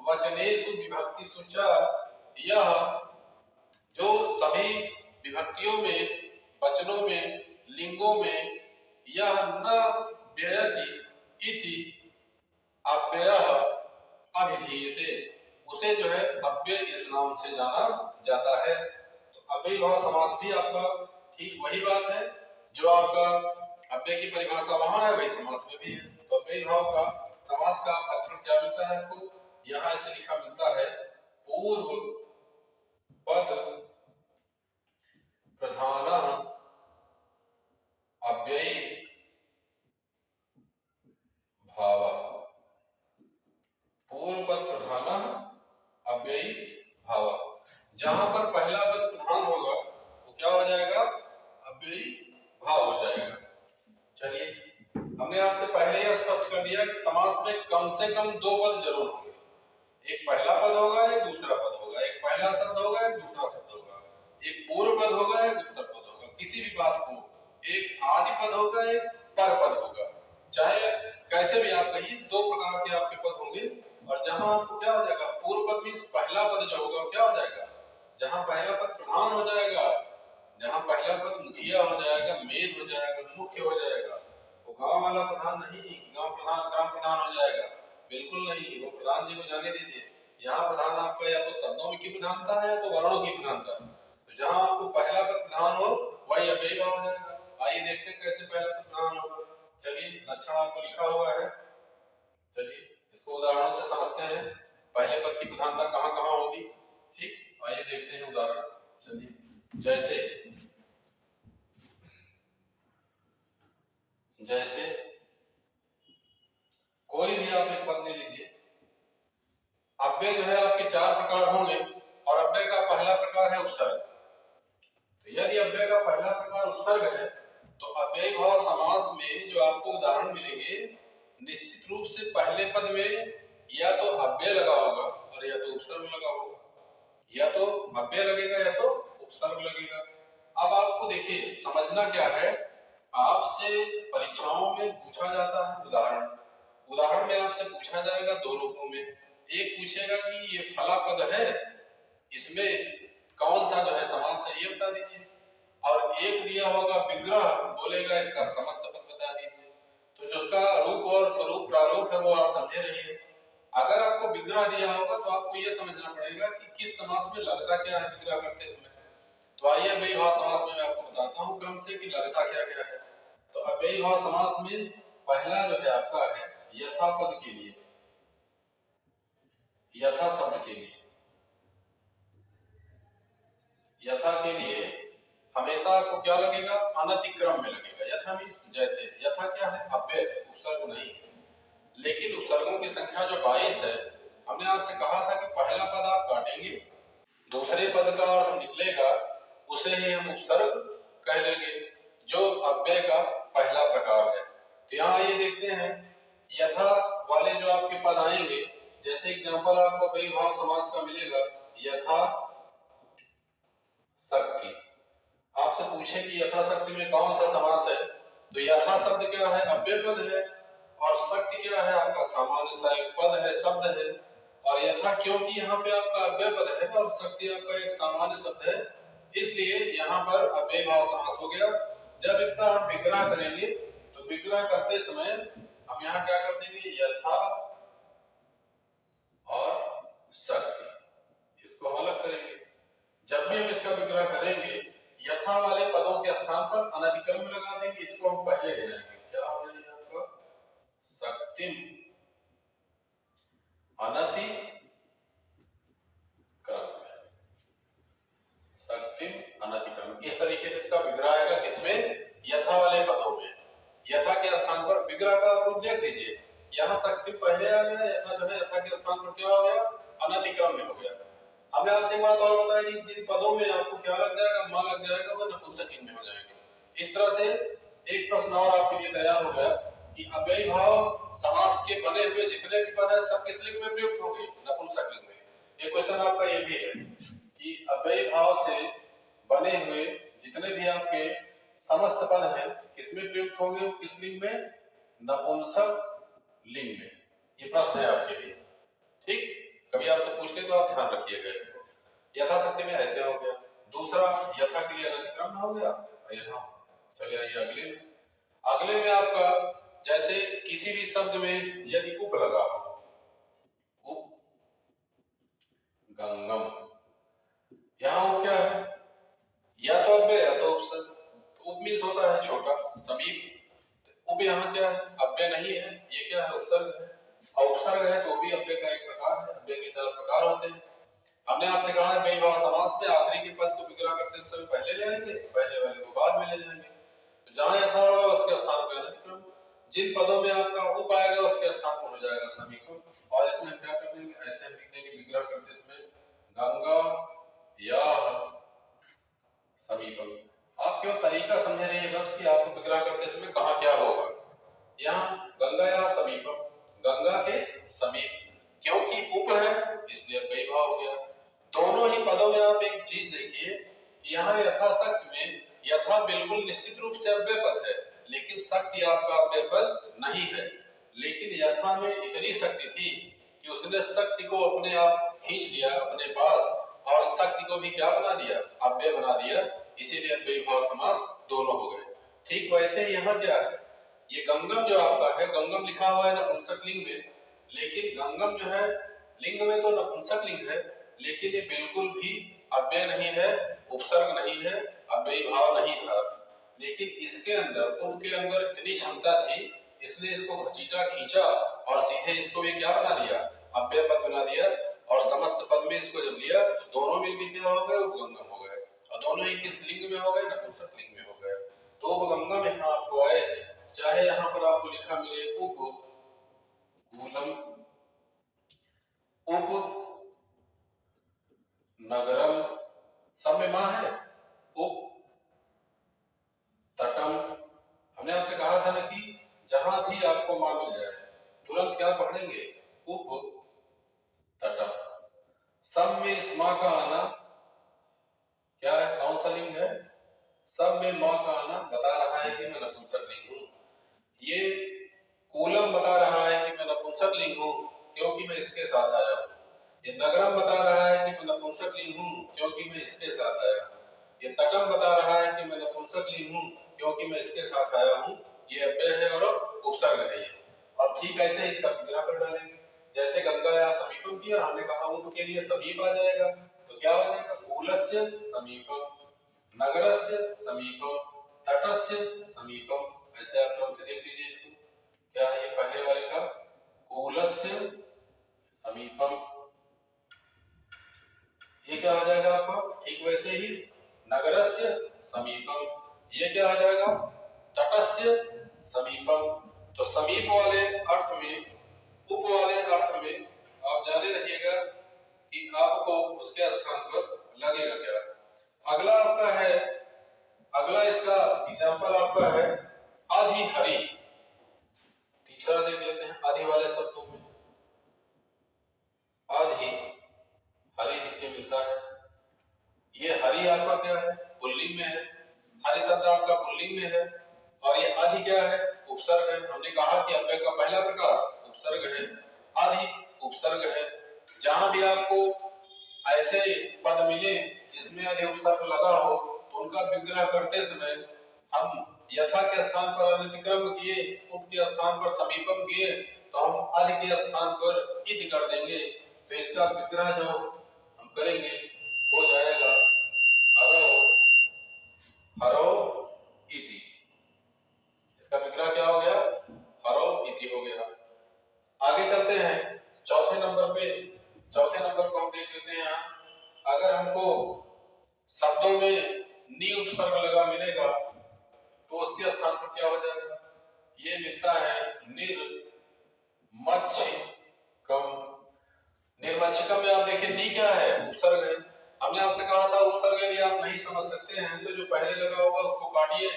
Speaker 1: वचनेषु विभक्तिषु च, यह जो सभी विभक्तियों में, वचनों में, लिंगों में यह न व्ययति इति अव्ययः अभिधीयते, उसे जो है अव्यय इस नाम से जाना जाता है। तो अव्ययी भाव समास भी आपका ठीक वही बात है, जो आपका अव्यय की परिभाषा वहां है वही समास में भी है। तो अव्ययी भाव का समास का अक्षर क्या मिलता है आपको, यहाँ ऐसे लिखा मिलता है, पूर्व पद प्रधानः अव्ययी भावः। पूर्व पद प्रधानः अव्ययी भावः, जहां पर पहला पद प्रधान होगा वो क्या हो जाएगा, अव्ययी भाव हो जाएगा। चलिए, हमने आपसे पहले ही स्पष्ट कर दिया कि समास में कम से कम 2 पद जरूर होंगे, एक पहला पद होगा, एक दूसरा पद होगा, एक पहला शब्द होगा, एक दूसरा शब्द होगा, एक पूर्व पद होगा, एक उत्तर पद होगा। किसी भी बात को एक आदि पद होगा, एक पर पद होगा, चाहे कैसे भी आप कहिए, 2 प्रकार के आपके पद होंगे। और जहां आपको क्या हो जाएगा, पूर्व पद मींस पहला पद जो होगा क्या हो जाएगा, जहां पहला पद प्रधान हो जाएगा, जहां पहला पद मुखिया हो जाएगा, मेन हो जाएगा, मुख्य हो जाएगा, वो गांव वाला प्रधान नहीं, गांव प्रधान ग्राम प्रधान हो जाएगा, बिल्कुल नहीं, वो प्रधान जी को जाने दीजिए। यहाँ प्रधान आपका या तो शब्दों की प्रधानता है या तो वर्णों की प्रधानता है। तो जहां आपको पहला पद प्रधान हो वही अव्ययी भाव हो जाएगा। आइए देखते हैं कैसे पहला पद प्रधान होगा। चलिए, लक्षण आपको लिखा हुआ है, चलिए इसको उदाहरणों से समझते हैं, पहले पद की प्रधानता कहाँ कहाँ होगी। ठीक, आइए देखते हैं उदाहरण। चलिए, जैसे कोई भी आप एक पद ले लीजिए, अव्यय जो है आपके 4 प्रकार होंगे और अव्यय का पहला प्रकार है उपसर्ग। तो यदि अव्यय का पहला प्रकार उपसर्ग है तो अव्ययी भाव समास में जो आपको उदाहरण मिलेंगे, निश्चित रूप से पहले पद में या तो अव्यय लगा होगा और या तो उपसर्ग लगा होगा, या तो अव्यय लगेगा या तो उपसर्ग लगेगा। अब आपको देखिए समझना क्या है, आपसे परीक्षाओं में पूछा जाता है उदाहरण में आपसे पूछा जाएगा 2 रूपों में। एक पूछेगा कि ये फला पद है, इसमें कौन सा जो है समास है ये बता दीजिए, और एक दिया होगा विग्रह, बोलेगा इसका समस्त पद बता दीजिए। तो जो उसका रूप और स्वरूप प्रारूप है वो आप समझे रहिए। अगर आपको विग्रह दिया होगा तो आपको ये समझना पड़ेगा कि किस समास में लगता क्या है विग्रह करते समय। तो आइए अव्ययी भाव समास में मैं आपको बताता हूँ क्रम से कि लगता क्या क्या है। तो अव्ययी भाव समास में पहला जो है आपका है यथा पद के लिए, यथा शब्द के लिए, यथा के लिए हमेशा आपको क्या लगेगा, अनतिक्रम में लगेगा। यथा मीन्स जैसे, यथा क्या है, अव्यय है, उपसर्ग नहीं है। लेकिन उपसर्गों की संख्या जो 22 है, हमने आपसे कहा था कि पहला पद आप काटेंगे, दूसरे पद का अर्थ निकलेगा, उसे ही हम उपसर्ग कह लेंगे, जो अव्यय का पहला प्रकार है। तो यहाँ ये देखते हैं यथा वाले जो आपके पद आएंगे, जैसे एग्जांपल आपको अव्ययी भाव समास का मिलेगा, यथा शक्ति। आपसे पूछे कि यथा शक्ति में कौन सा समास है, तो यथा शब्द क्या है, अव्यय पद है, और शक्ति क्या है, आपका सामान्य सहायक पद है, शब्द है। और यथा क्योंकि यहाँ पे आपका अव्यय पद है और शक्ति आपका एक सामान्य शब्द है, इसलिए यहाँ पर अव्ययी भाव समास हो गया। जब इसका हम विग्रह करेंगे तो विग्रह करते समय हम यहाँ क्या कर देंगे, यथा और शक्ति, इसको हम अलग करेंगे। जब भी हम इसका विग्रह करेंगे, यथा वाले पदों के स्थान पर अनधिक्रम लगा देंगे, इसको हम पहले ले जाएंगे, क्या हो जाएगा आपका, शक्तिम अनति क्रम, शक्तिम अनतिक्रम, इस तरीके से इसका विग्रह आएगा। किसमें, यथा वाले पदों में। यथा के स्थान पर विग्रह का रूप देख लीजिए, यहाँ शक्ति पहले आ गया, यथा जो है यथा के स्थान पर क्या हो गया, अनतिक्रम में हो गया। हमने आपसे एक बात और बताई कि जिन पदों में आपको क्या लग जाएगा, मां लग जाएगा, वो नपुंसकलिंग में हो जाएंगे। इस तरह से एक प्रश्न और आपके लिए तैयार हो गया कि अव्ययी भाव समास के बने हुए जितने भी पद है सब किस लिंग में प्रयुक्त होंगे? नपुंसक लिंग में। एक क्वेश्चन आपका ये भी है कि अव्ययी भाव से बने हुए जितने भी आपके समस्त पद हैं किसमें प्रयुक्त होंगे? किस लिंग में? नपुंसक लिंग में। ये प्रश्न है आपके लिए, ठीक? कभी आपसे पूछ ले तो आप ध्यान रखिएगा इसको। यथाशक्ति में ऐसे हो गया। दूसरा यथा के लिए अनतिक्रम हो गया। यहाँ चलिए आइए अगले में। अगले में आपका जैसे किसी भी शब्द में यदि उप लगा हो, उप, गंगम, यहाँ उप क्या है? या तो अव्यय या तो उपसर्ग। तो उप मीन्स होता है छोटा, समीप। उप यहाँ क्या है? अव्यय नहीं है, ये क्या है? उपसर्ग है। और उपसर्ग है तो भी अव्यय का एक प्रकार है। अव्यय के 4 प्रकार होते हैं। हमने आपसे कहा है बेभाव समास में आखिरी के पद को विग्रह करते समय पहले ले आएंगे, पहले वाले को बाद में ले जाएंगे। तो जहां यथा होगा उसके स्थान पर अनतिक्रम। जिन पदों में आपका उप आएगा उसके स्थान पर हो जाएगा समीपम। और इसमें हम क्या कर देंगे? ऐसे हम लिख देंगे विग्रह करते समय गंगा या समीपम। आप क्यों तरीका समझ रहे हैं बस कि आपको विग्रह करते समय कहां क्या होगा। यहाँ गंगा या समीपम, गंगा के समीप, क्योंकि उप है इसलिए बेभाव हो गया। दोनों ही पदों में आप एक चीज देखिए कि यहाँ यथाशक्ति में यथा बिल्कुल निश्चित रूप से अव्यय पद है, लेकिन शक्ति आपका अव्यय पद नहीं है। लेकिन यथा में इतनी शक्ति थी कि उसने शक्ति को अपने आप खींच लिया अपने पास और शक्ति को भी क्या बना दिया? अव्यय बना दिया। इसीलिए बेभाव समास दोनों हो गए। ठीक वैसे ही यहाँ क्या है? ये गंगम जो आपका है, गंगम लिखा हुआ है नपुंसक लिंग में, लेकिन गंगम जो है लिंग में तो नपुंसक लिंग है, लेकिन ये बिल्कुल भी अव्यय नहीं है, उपसर्ग नहीं है, अव्ययी भाव नहीं था। लेकिन इसके अंदर, उप के अंदर इतनी क्षमता थी, इसने इसको घसीटा खींचा और सीधे इसको भी क्या बना दिया? अव्यय पद बना दिया। और समस्त पद में इसको जब लिया तो दोनों मिलकर क्या हो गए? उपगंगम हो गए। और दोनों ही किस लिंग में हो गए? नपुंसक लिंग में हो गए। तो उपगंगम यहाँ आपको आए, चाहे यहाँ पर आपको लिखा मिले उप कूलम, उप नगरम, सब में मां है, उप तटम। हमने आपसे कहा था ना कि जहां भी आपको मां मिल जाए तुरंत क्या पढ़ेंगे? उप तटम। सब में इस मां का आना क्या है? कौन सा लिंग है? सब में मां का आना बता रहा है कि मैं नपुंसक लिंग हूं। ये कूलम बता रहा है कि मैं नपुंसक लिंग हूं क्योंकि मैं इसके साथ आया हूं। ये नगरम बता रहा है कि मैं नपुंसक लिंग हूं क्योंकि मैं इसके साथ आया हूं। ये तटम बता रहा है कि मैं नपुंसक लिंग हूं क्योंकि मैं इसके साथ आया हूं। ये अव्यय है और उपसर्ग है ये। अब ठीक ऐसे इसका विग्रह कर डालेंगे। जैसे गंगा या समीपम किया, हमने कहा उप के लिए समीप आ जाएगा, तो क्या हो जाएगा? कूलस्य समीपम, नगरस्य समीपम, तटस्य समीपम। ऐसे आप क्रम से देख लीजिए इसको। क्या है ये पहले वाले का? कूलस्य समीपम, ये क्या हो जाएगा आपका? ठीक वैसे ही नगरस्य समीपम, ये क्या हो जाएगा? तटस्य समीपम। तो समीप वाले अर्थ में, उप वाले अर्थ में आप जाने रहिएगा कि आपको उसके स्थान पर लगेगा क्या। अगला आपका है, अगला इसका एग्जांपल आपका है आधि हरि। तीसरा देख लेते हैं आधि वाले शब्दों में। आधि हरि लिख के मिलता है। ये हरि आपका क्या है? पुल्लिंग में है। हरि शब्द आपका पुल्लिंग में है। और ये आधि क्या है? उपसर्ग है। हमने कहा कि अव्यय का पहला प्रकार उपसर्ग है, आधि उपसर्ग है। जहां भी आपको ऐसे पद मिले जिसमें आधि उपसर्ग लगा हो तो उनका विग्रह करते समय हम यथा के स्थान पर अनतिक्रम किए, उप के स्थान पर समीपम किए, तो हम आधि के स्थान पर इति कर देंगे। तो इसका विग्रह जो हम करेंगे हो जाएगा हरो हरो इति। इसका विग्रह क्या हो गया? हरो इति हो गया। आगे चलते हैं चौथे नंबर पे। चौथे नंबर को हम देख लेते हैं। यहाँ अगर हमको शब्दों में नि उपसर्ग लगा मिलेगा तो उसके स्थान पर क्या हो जाएगा? ये मिलता है निर्मक्षिकम। निर्मक्षिकम में आप देखिए नि क्या है? उपसर्ग है। हमने आपसे कहा था उपसर्ग यदि आप नहीं समझ सकते हैं तो जो पहले लगा होगा उसको काटिए,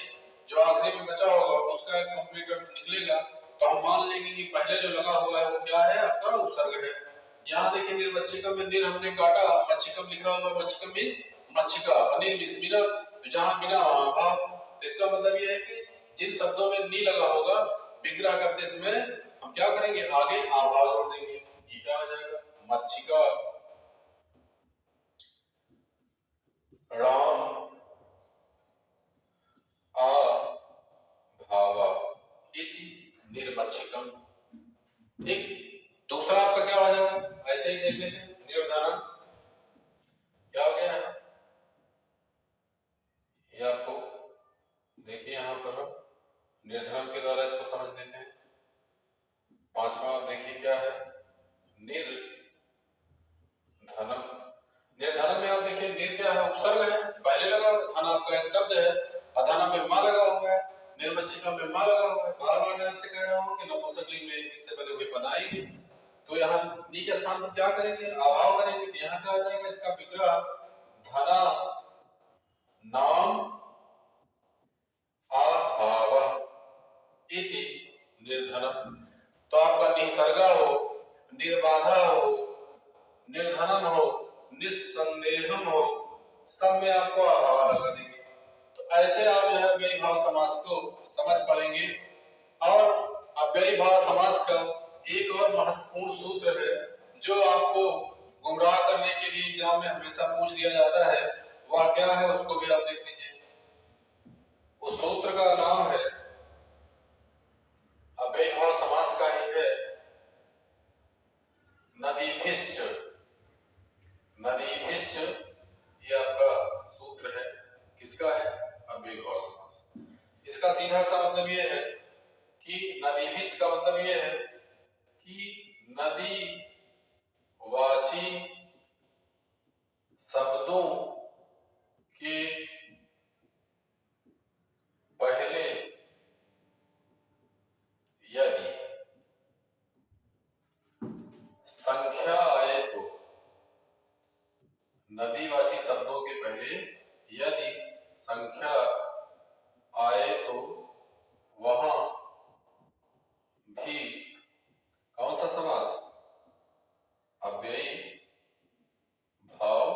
Speaker 1: जो आखिरी में बचा होगा उसका एक कंप्लीट अर्थ निकलेगा। तो हम मान लेंगे कि पहले जो लगा हुआ है वो क्या है, आपका उपसर्ग है। यहाँ देखिए निर्मच्छिकम में निर हमने काटा, मच्छिकम लिखा हुआ, मच्छिकम मीन्स मच्छिका, अनिल मीन्स बिना, जहां बिना वहां भाव। तो इसका मतलब ये है कि जिन शब्दों में नी लगा होगा विग्रह करते समय हम क्या करेंगे, आगे आभाव जोड़ देंगे। ये क्या हो जाएगा, मच्छिका राम आ भावा इति निर्मच्छिकम। ठीक, दूसरा आपका क्या हो जाएगा, ऐसे ही देख लेते हैं, निर्धनम क्या हो गया, ये आपको देखिए यहाँ पर निर्धनम के द्वारा इसको समझ लेते हैं। पांचवा देखिए क्या है, निर्धनम। निर्धनम में आप देखिए निर क्या है, उपसर्ग है, पहले लगा, धन आपका एक शब्द है, अधनम में मां लगा हुआ है, निर्मच्छिकम में मां लगा हुआ है। बार बार मैं आपसे कह रहा हूं कि नपुंसकलिंग में इससे बने हुए पद आएंगे, तो यहाँ नी के स्थान पर क्या करेंगे, अभाव करेंगे। तो यहाँ क्या आ जाएगा, इसका विग्रह धना नाम अभाव इति निर्धनम। तो आपका निसर्गा हो, निर्बाधा हो, निर्धनम हो, निस्संदेहम हो, सब में आपको अभाव लगा देंगे। तो ऐसे आप जो है अव्ययी भाव समास को समझ पाएंगे। और अव्ययी भाव समास का एक और महत्वपूर्ण सूत्र है जो आपको गुमराह करने के लिए एग्जाम में हमेशा पूछ लिया जाता है, वह क्या है उसको भी आप देख लीजिए। उस सूत्र का नाम है, अव्ययी भाव समास का ही है, नदीभिश्च। नदीभिश्च ये आपका सूत्र है, किसका है, अव्ययी भाव समास। इसका सीधा सा मतलब ये है कि नदीभिश्च का मतलब ये है कि नदी वाची शब्दों के पहले यदि संख्या आए तो, नदीवाची शब्दों के पहले यदि संख्या आए तो वहां भी कौन सा समास, अव्ययी भाव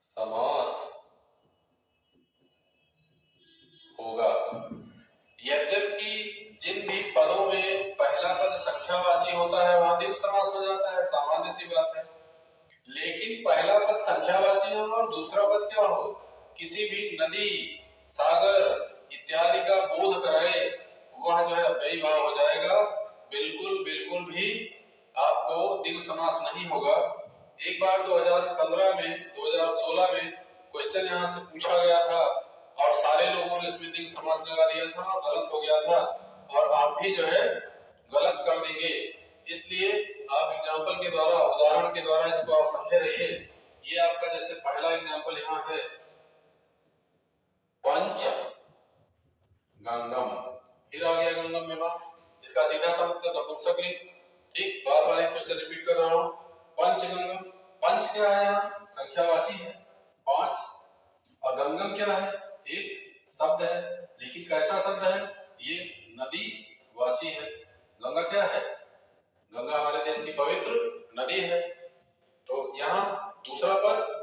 Speaker 1: समास होगा। यद्यपि जिन भी पदों में पहला पद संख्यावाची होता है वहां द्विगु समास हो जाता है, सामान्य सी बात है। लेकिन पहला पद संख्यावाची हो और दूसरा पद क्या हो, किसी भी नदी, सागर इत्यादि का बोध कराए, वह जो है अव्ययी भाव हो जाएगा। बिल्कुल बिल्कुल भी आपको द्विगु समास नहीं होगा। एक बार 2015 में 2016 में क्वेश्चन यहाँ से पूछा गया था और सारे लोगों ने इसमें द्विगु समास लगा दिया था और गलत हो गया था, और आप भी जो है गलत कर देंगे। इसलिए आप एग्जाम्पल के द्वारा, उदाहरण के द्वारा इसको आप समझे रहिए। ये आपका जैसे पहला एग्जाम्पल यहाँ है, पंच गंगम, फिर आ गया गंगम में मां, इसका सीधा सा मतलब नपुंसकलिंग। ठीक, बार बार एक क्वेश्चन रिपीट कर रहा हूं, पंच गंगम। पंच क्या है, यहाँ संख्यावाची है, पांच, और गंगम क्या है, एक शब्द है, लेकिन कैसा शब्द है, ये नदी वाची है। गंगा क्या है, गंगा हमारे देश की पवित्र नदी है। तो यहाँ दूसरा पद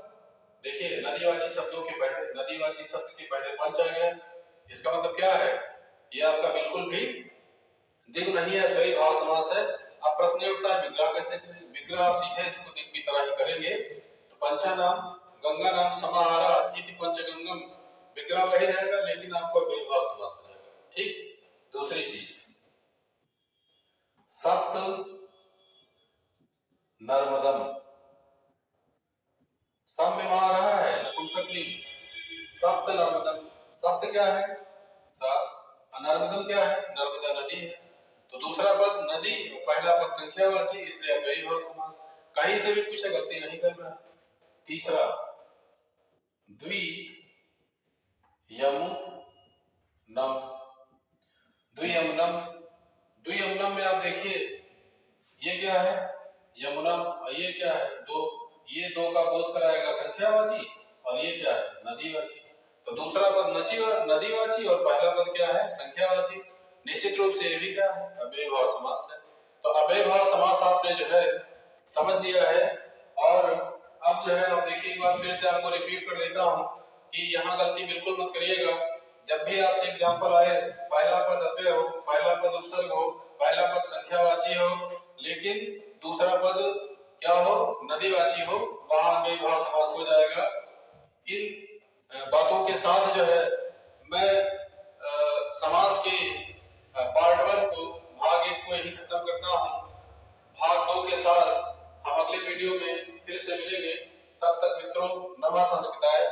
Speaker 1: देखिए, नदीवाची शब्दों के पहले, नदीवाची शब्द के पहले पंच आ गया, इसका मतलब क्या है, ये आपका बिल्कुल भी द्विगु नहीं है, अव्ययी भाव समास है। अब प्रश्न ये उठता है विग्रह कैसे करें। विग्रह आप सीधे इसको द्विगु की तरह ही करेंगे। तो पंचा नाम गंगा नाम समाहारा इति पंचगंगम, विग्रह वही रहेगा लेकिन आपको अव्ययी भाव समास हो जाएगा। ठीक, दूसरी चीज, सप्त नर्मदम, सब में आ रहा है नपुंसकलिंग, सप्त नर्मदम। सप्त क्या है, नर्मदम क्या है, नर्मदा नदी है। तो दूसरा पद नदी, पहला पद संख्यावाची, इसलिए अव्ययी भाव समास। कहीं से भी पूछे गलती नहीं करना। तीसरा, द्वि यमुनम। द्वियमुनम, द्वियमुनम में आप देखिए ये क्या है, यमुनम, और ये क्या है, दो, ये दो का बोध कराएगा संख्यावाची, और ये क्या है, नदीवाची। तो दूसरा पद नदीवाची और पहला पद क्या है, संख्यावाची। निश्चित रूप से ये भी क्या है, अव्ययभाव समास है। तो अव्ययभाव समास आपने जो है समझ लिया है। और अब जो है आप देखिए, एक बार फिर से आपको रिपीट कर देता हूं कि यहाँ गलती बिल्कुल मत करिएगा। जब भी आपसे एग्जांपल आए, पहला पद अव्यय हो, पहला पद उपसर्ग हो, पहला पद संख्यावाची हो, लेकिन दूसरा पद क्या हो, नदीवाची हो, वहां अव्ययभाव समास हो जाएगा। इन बातों के साथ जो है मैं समास के पार्ट 1 को, भाग 1 को यही खत्म करता हूं। भाग 2 के साथ हम अगले वीडियो में फिर से मिलेंगे। तब तक मित्रों, नमः संस्कृताय।